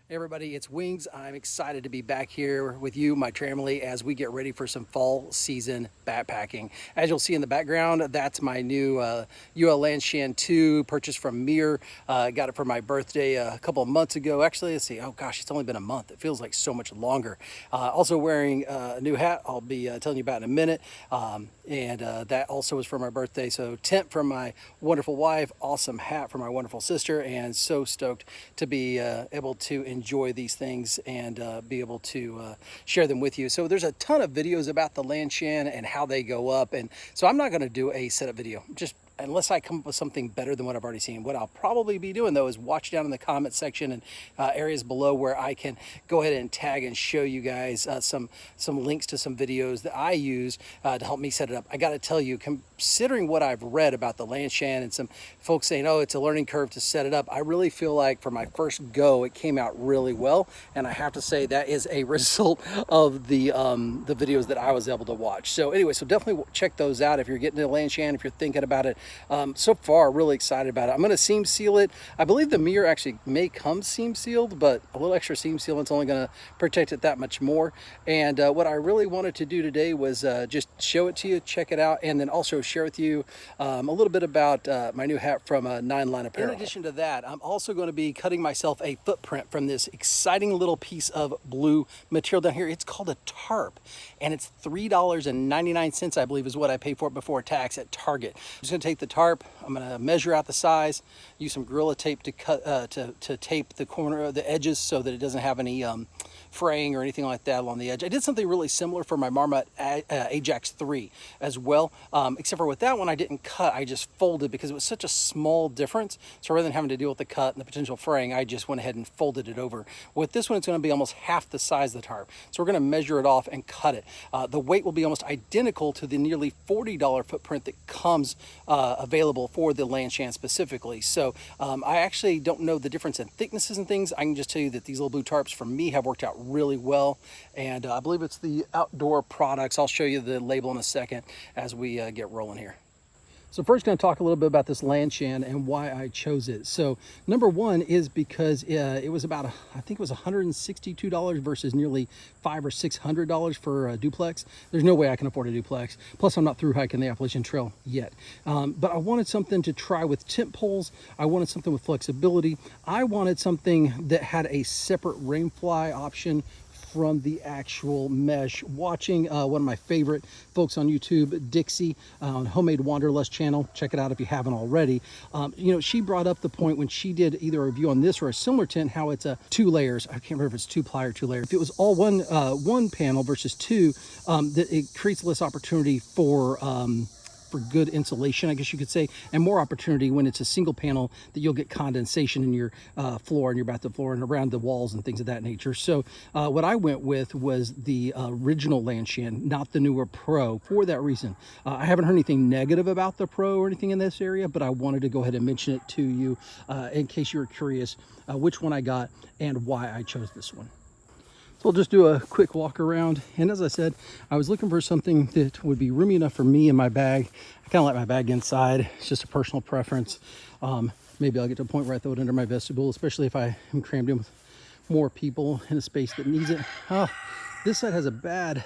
Hey everybody, it's Wings. I'm excited to be back here with you, my Tramily, as we get ready for some fall season backpacking. As you'll see in the background, that's my new UL Lanshan 2 purchased from Mier. Got it for my birthday a couple of months ago. Actually, let's see, oh gosh, it's only been a month. It feels like so much longer. Also wearing a new hat I'll be telling you about in a minute. That also was for my birthday. So tent from my wonderful wife, awesome hat for my wonderful sister, and so stoked to be able to enjoy these things and be able to share them with you. So there's a ton of videos about the Lanshan and how they go up, and so I'm not going to do a setup video, just unless I come up with something better than what I've already seen. What I'll probably be doing though is watch down in the comment section and areas below where I can go ahead and tag and show you guys some links to some videos that I use to help me set it up. I got to tell you, considering what I've read about the Lanshan and some folks saying, oh, it's a learning curve to set it up, I really feel like for my first go, it came out really well. And I have to say that is a result of the videos that I was able to watch. So anyway, so definitely check those out if you're getting to Lanshan, if you're thinking about it. So far, really excited about it. I'm going to seam seal it. I believe the Mier actually may come seam sealed, but a little extra seam sealant's only going to protect it that much more. And what I really wanted to do today was just show it to you, check it out, and then also share with you a little bit about my new hat from 9 Line Apparel. In addition to that, I'm also going to be cutting myself a footprint from this exciting little piece of blue material down here. It's called a Tarp, and it's $3.99, I believe, is what I paid for it before tax at Target. I'm just going to take the tarp, I'm going to measure out the size, use some Gorilla Tape to cut to tape the corner of the edges so that it doesn't have any fraying or anything like that along the edge. I did something really similar for my Marmot Ajax 3 as well, except for with that one I didn't cut, I just folded because it was such a small difference. So rather than having to deal with the cut and the potential fraying, I just went ahead and folded it over. With this one, it's going to be almost half the size of the tarp. So we're going to measure it off and cut it. The weight will be almost identical to the nearly $40 footprint that comes available for the Lanshan specifically. So I actually don't know the difference in thicknesses and things. I can just tell you that these little blue tarps for me have worked out really well, and I believe it's the Outdoor Products. I'll show you the label in a second as we get rolling here. So first, going to talk a little bit about this Lanshan and why I chose it. So number one is because it was about, I think it was $162 versus nearly $500 or $600 for a duplex. There's no way I can afford a duplex. Plus, I'm not through hiking the Appalachian Trail yet. But I wanted something to try with tent poles. I wanted something with flexibility. I wanted something that had a separate rainfly option from the actual mesh. Watching one of my favorite folks on YouTube, Dixie, on Homemade Wanderlust channel, check it out if you haven't already. You know, she brought up the point when she did either a review on this or a similar tent, how it's a 2 layers. I can't remember if it's 2 ply or 2 layers. If it was all one panel versus 2, that it creates less opportunity for good insulation, I guess you could say, and more opportunity when it's a single panel that you'll get condensation in your floor and your bathroom floor and around the walls and things of that nature. So what I went with was the original Lanshan, not the newer Pro, for that reason. I haven't heard anything negative about the Pro or anything in this area, but I wanted to go ahead and mention it to you in case you were curious which one I got and why I chose this one. So I'll just do a quick walk around, and as I said, I was looking for something that would be roomy enough for me in my bag. I kind of like my bag inside. It's just a personal preference. Maybe I'll get to a point where I throw it under my vestibule, especially if I am crammed in with more people in a space that needs it. This side has a bad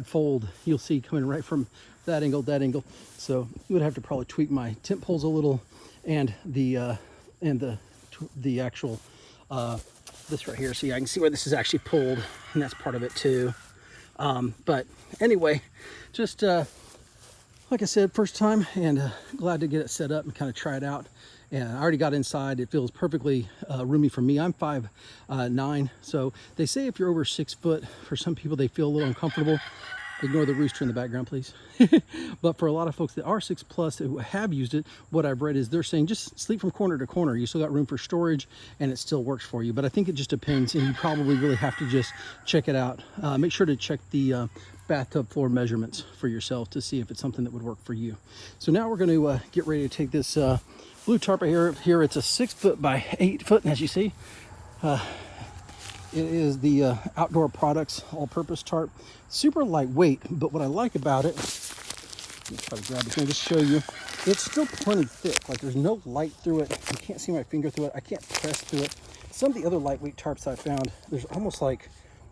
fold. You'll see coming right from that angle. So you would have to probably tweak my tent poles a little, and the actual this right here. See, I can see where this is actually pulled, and that's part of it too. But anyway, just like I said, first time, and glad to get it set up and kind of try it out. And I already got inside. It feels perfectly roomy for me. I'm 5'9", so they say if you're over 6 foot, for some people they feel a little uncomfortable. Ignore the rooster in the background, please. But for a lot of folks that are 6+ who have used it, what I've read is they're saying just sleep from corner to corner. You still got room for storage, and it still works for you. But I think it just depends, and you probably really have to just check it out. Make sure to check the bathtub floor measurements for yourself to see if it's something that would work for you. So now we're going to get ready to take this blue tarp here. It's a 6 foot by 8 foot, and as you see, it is the Outdoor Products all-purpose tarp. Super lightweight, but what I like about it, let me try to grab it here and just show you, it's still plenty thick. Like, there's no light through it. You can't see my finger through it. I can't press through it. some of the other lightweight tarps I found, there's almost like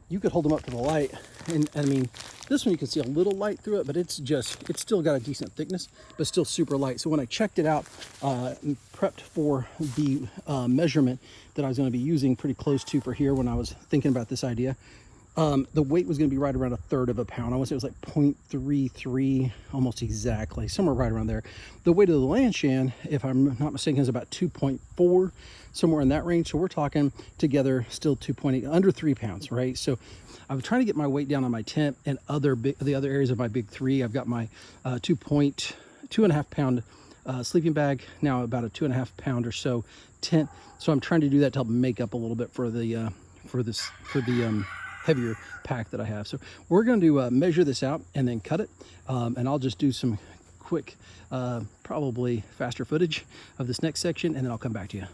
you could hold them up to the light, and I mean, this one you can see a little light through it, but it's still got a decent thickness, but still super light. So when I checked it out and prepped for the measurement that I was going to be using pretty close to for here when I was thinking about this idea, the weight was going to be right around 1/3 of a pound. I want to say it was like 0.33, almost exactly, somewhere right around there. The weight of the Lanshan, if I'm not mistaken, is about 2.4, somewhere in that range. So we're talking together still 2.8, under 3 pounds, right? So I'm trying to get my weight down on my tent and the other areas of my big three. I've got my 2.5 pound sleeping bag, now about a 2.5 pound or so tent. So I'm trying to do that to help make up a little bit for the heavier pack that I have. So we're going to measure this out and then cut it, and I'll just do some quick, probably faster footage of this next section, and then I'll come back to you.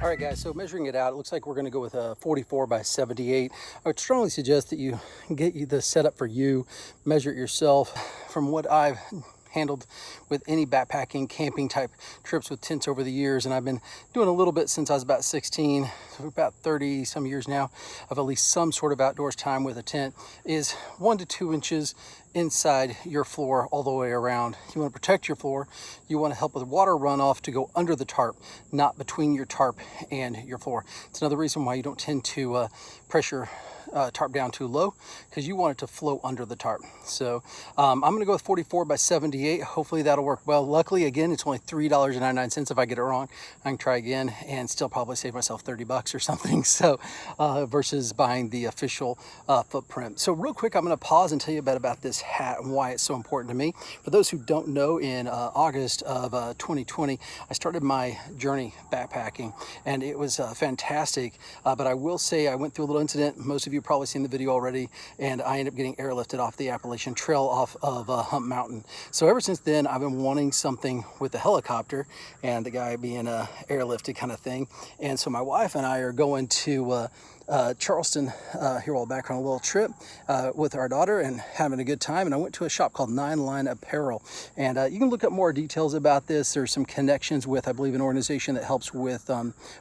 All right, guys, so measuring it out, it looks like we're going to go with a 44 by 78. I would strongly suggest that you get the setup for you, measure it yourself. From what I've handled with any backpacking, camping type trips with tents over the years, and I've been doing a little bit since I was about 16, so about 30 some years now, of at least some sort of outdoors time with a tent, is 1 to 2 inches inside your floor all the way around. You want to protect your floor. You want to help with water runoff to go under the tarp, not between your tarp and your floor. It's another reason why you don't tend to pressure tarp down too low, because you want it to flow under the tarp. So I'm going to go with 44 by 78. Hopefully that'll work well. Luckily, again, it's only $3.99. If I get it wrong, I can try again and still probably save myself $30 or something. So versus buying the official footprint. So real quick, I'm going to pause and tell you about this hat and why it's so important to me. For those who don't know, in August of 2020, I started my journey backpacking, and it was fantastic. But I will say I went through a little incident. Most of you probably seen the video already, and I ended up getting airlifted off the Appalachian Trail off of Hump Mountain. So ever since then, I've been wanting something with a helicopter and the guy being airlifted kind of thing. And so my wife and I are going to Charleston here a while back on a little trip with our daughter and having a good time. And I went to a shop called 9 Line Apparel, and you can look up more details about this. There's some connections with, I believe, an organization that helps with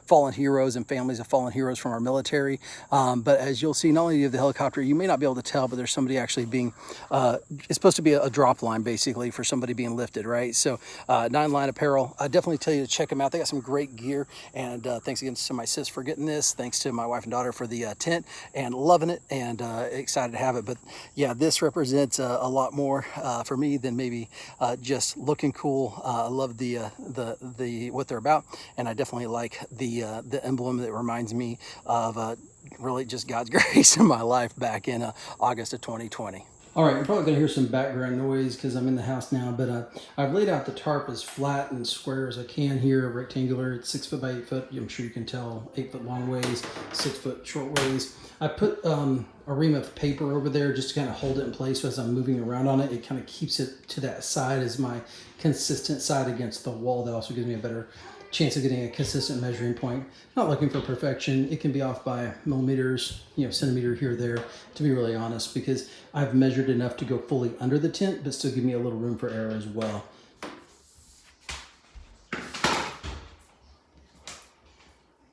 fallen heroes and families of fallen heroes from our military. But as you'll see, not only do you have the helicopter, you may not be able to tell, but there's somebody actually being it's supposed to be a drop line basically for somebody being lifted, right? So 9 Line Apparel, I definitely tell you to check them out. They got some great gear, and thanks again to my sis for getting this. Thanks to my wife and daughter for the tent, and loving it, and excited to have it. But yeah, this represents a lot more for me than maybe just looking cool. I love the what they're about, and I definitely like the emblem that reminds me of really just God's grace in my life back in August of 2020. All right, you're probably gonna hear some background noise because I'm in the house now, but I've laid out the tarp as flat and square as I can here, rectangular. It's 6 foot by 8 foot. I'm sure you can tell, 8 foot long ways, 6 foot short ways. I put a ream of paper over there just to kind of hold it in place. So as I'm moving around on it, it kind of keeps it to that side as my consistent side against the wall. That also gives me a better chance of getting a consistent measuring point. Not looking for perfection. It can be off by millimeters, centimeter here or there, to be really honest, because I've measured enough to go fully under the tent, but still give me a little room for error as well.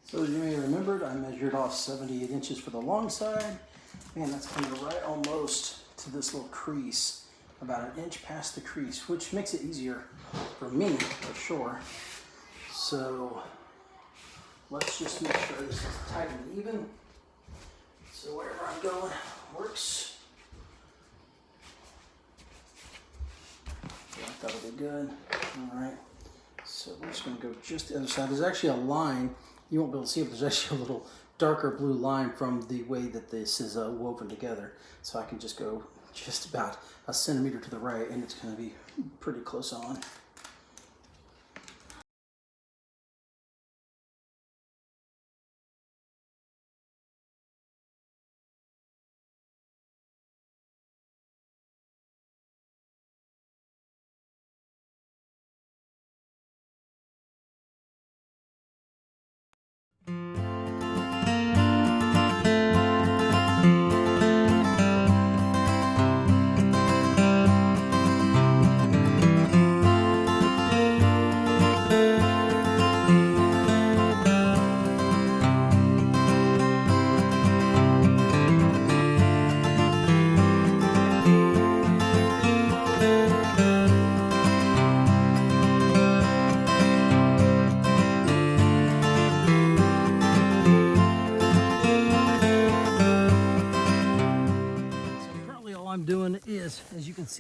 So as you may have remembered, I measured off 78 inches for the long side. Man, that's coming right almost to this little crease, about an inch past the crease, which makes it easier for me, for sure. So let's just make sure this is tight and even, so wherever I'm going works. Yeah, that'll be good. All right, so we're just going to go just the other side. There's actually a line, you won't be able to see it, but there's actually a little darker blue line from the way that this is woven together. So I can just go just about a centimeter to the right, and it's going to be pretty close on.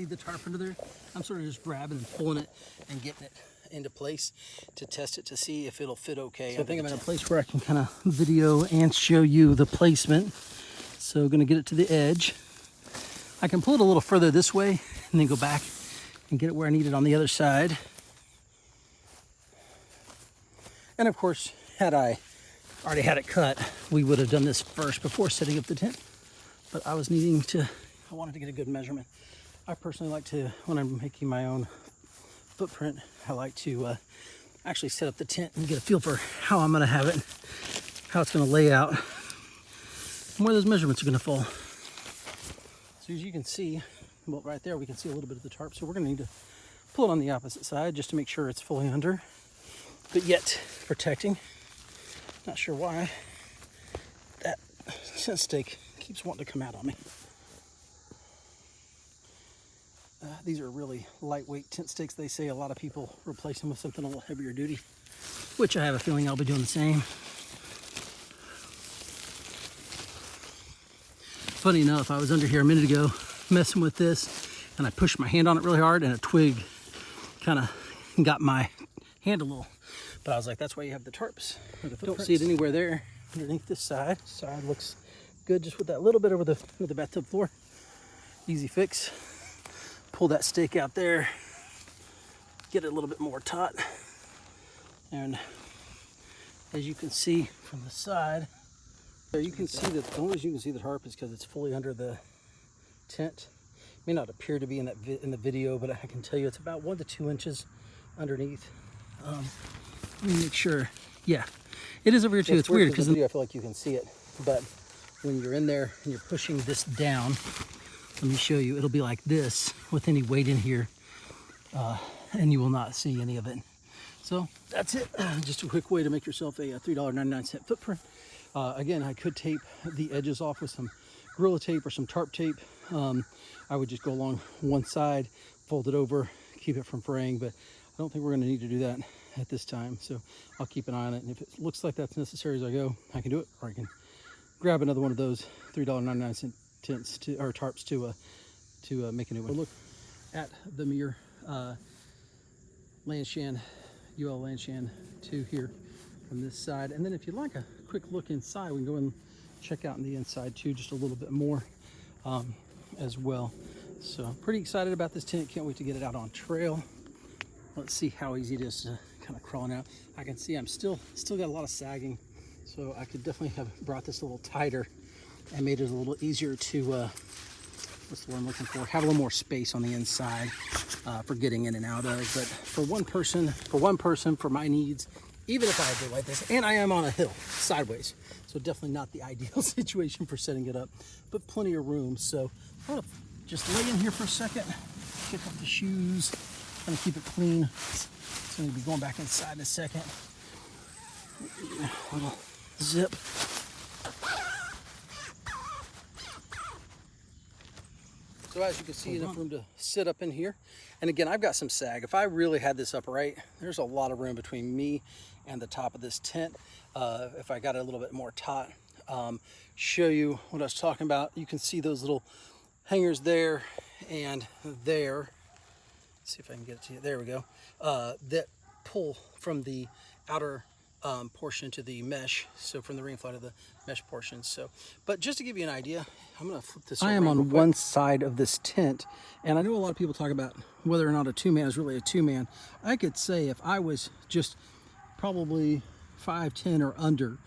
see the tarp under there. I'm sort of just grabbing and pulling it and getting it into place to test it to see if it'll fit okay. So I think I'm in a place where I can kind of video and show you the placement. So gonna get it to the edge. I can pull it a little further this way and then go back and get it where I need it on the other side. And of course, had I already had it cut, we would have done this first before setting up the tent. But I wanted to get a good measurement. I personally like to, when I'm making my own footprint, I like to actually set up the tent and get a feel for how I'm gonna have it, how it's gonna lay out, and where those measurements are gonna fall. So as you can see, well, right there, we can see a little bit of the tarp. So we're gonna need to pull it on the opposite side just to make sure it's fully under, but yet protecting. Not sure why that tent stake keeps wanting to come out on me. These are really lightweight tent stakes. They say a lot of people replace them with something a little heavier duty, which I have a feeling I'll be doing the same. Funny enough, I was under here a minute ago messing with this, and I pushed my hand on it really hard, and a twig kind of got my hand a little. But I was like, that's why you have the tarps. Don't see it anywhere there underneath this side. Side looks good just with that little bit over the bathtub floor. Easy fix. Pull that stake out there, get it a little bit more taut. And as you can see from the side, you can see that the only reason you can see the tarp is because it's fully under the tent. It may not appear to be in the video, but I can tell you it's about 1 to 2 inches underneath. Let me make sure. Yeah, it is over here too. It's weird because in the video I feel like you can see it, but when you're in there and you're pushing this down, let me show you. It'll be like this with any weight in here, and you will not see any of it. So that's it. Just a quick way to make yourself a $3.99 footprint. Again, I could tape the edges off with some Gorilla Tape or some Tarp tape. I would just go along one side, fold it over, keep it from fraying, but I don't think we're going to need to do that at this time. So I'll keep an eye on it, and if it looks like that's necessary as I go, I can do it, or I can grab another one of those $3.99 tents or tarps to make a new one. Look at the Mier Lanshan, UL Lanshan 2 here from this side. And then if you'd like a quick look inside, we can go and check out in the inside too, just a little bit more as well. So I'm pretty excited about this tent. Can't wait to get it out on trail. Let's see how easy it is to kind of crawling out. I can see I'm still got a lot of sagging, so I could definitely have brought this a little tighter and made it a little easier to, what's the word I'm looking for? Have a little more space on the inside for getting in and out of. But for one person, for my needs, even if I had to like this, and I am on a hill sideways, so definitely not the ideal situation for setting it up, but plenty of room. So I'm gonna just lay in here for a second, kick off the shoes, kind of keep it clean. So I'm gonna be going back inside in a second. Little zip. So as you can see, enough room to sit up in here. And again, I've got some sag. If I really had this upright, there's a lot of room between me and the top of this tent. If I got it a little bit more taut, show you what I was talking about. You can see those little hangers there and there. Let's see if I can get it to you. There we go. That pull from the outer portion to the mesh, so from the ring fly to the mesh portion. So, but just to give you an idea, I'm going to flip this. I am on one side of this tent, and I know a lot of people talk about whether or not a two-man is really a two-man. I could say if I was just probably 5'10" or under,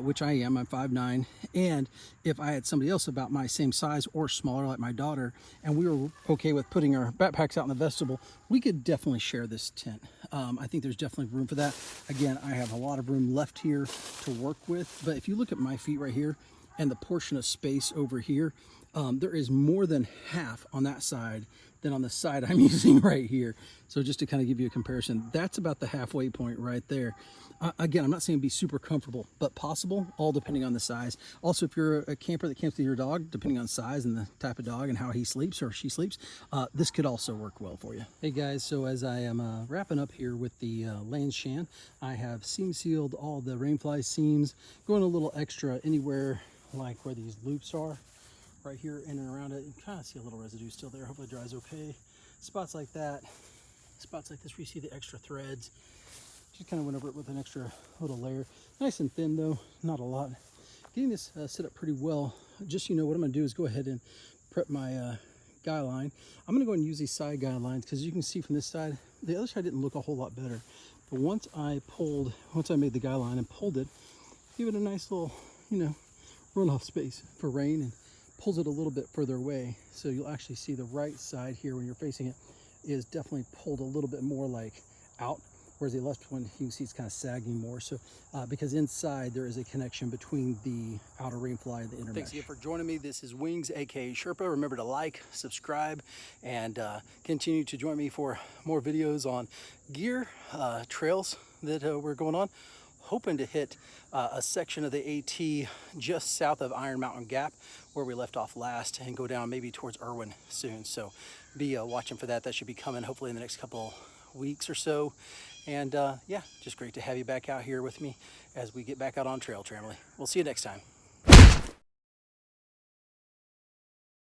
which I am, I'm 5'9", and if I had somebody else about my same size or smaller, like my daughter, and we were okay with putting our backpacks out in the vestibule, we could definitely share this tent. I think there's definitely room for that. Again, I have a lot of room left here to work with, but if you look at my feet right here and the portion of space over here, there is more than half on that side than on the side I'm using right here. So just to kind of give you a comparison, that's about the halfway point right there. Again, I'm not saying be super comfortable, but possible, all depending on the size. Also, if you're a camper that camps with your dog, depending on size and the type of dog and how he sleeps or she sleeps, this could also work well for you. Hey guys, so as I am wrapping up here with the Lanshan, I have seam sealed all the rainfly seams, going a little extra anywhere like where these loops are right here in and around it. You can kind of see a little residue still there. Hopefully it dries okay. Spots like that, spots like this where you see the extra threads. Just kind of went over it with an extra little layer. Nice and thin though, not a lot. Getting this set up pretty well. Just so you know, what I'm gonna do is go ahead and prep my guy line. I'm gonna go ahead and use these side guy lines because you can see from this side, the other side didn't look a whole lot better. But once I made the guy line and pulled it, give it a nice little, you know, runoff space for rain and pulls it a little bit further away. So you'll actually see the right side here when you're facing it is definitely pulled a little bit more like out. Whereas the left one, you can see it's kind of sagging more. So because inside there is a connection between the outer rain fly and the inner Thanks mesh. again for joining me. This is Wings, aka Sherpa. Remember to like, subscribe, and continue to join me for more videos on gear, trails that we're going on. Hoping to hit a section of the AT just south of Iron Mountain Gap where we left off last, and go down maybe towards Irwin soon. So be watching for that. That should be coming hopefully in the next couple weeks or so. And yeah, just great to have you back out here with me as we get back out on trail, Tramily. We'll see you next time.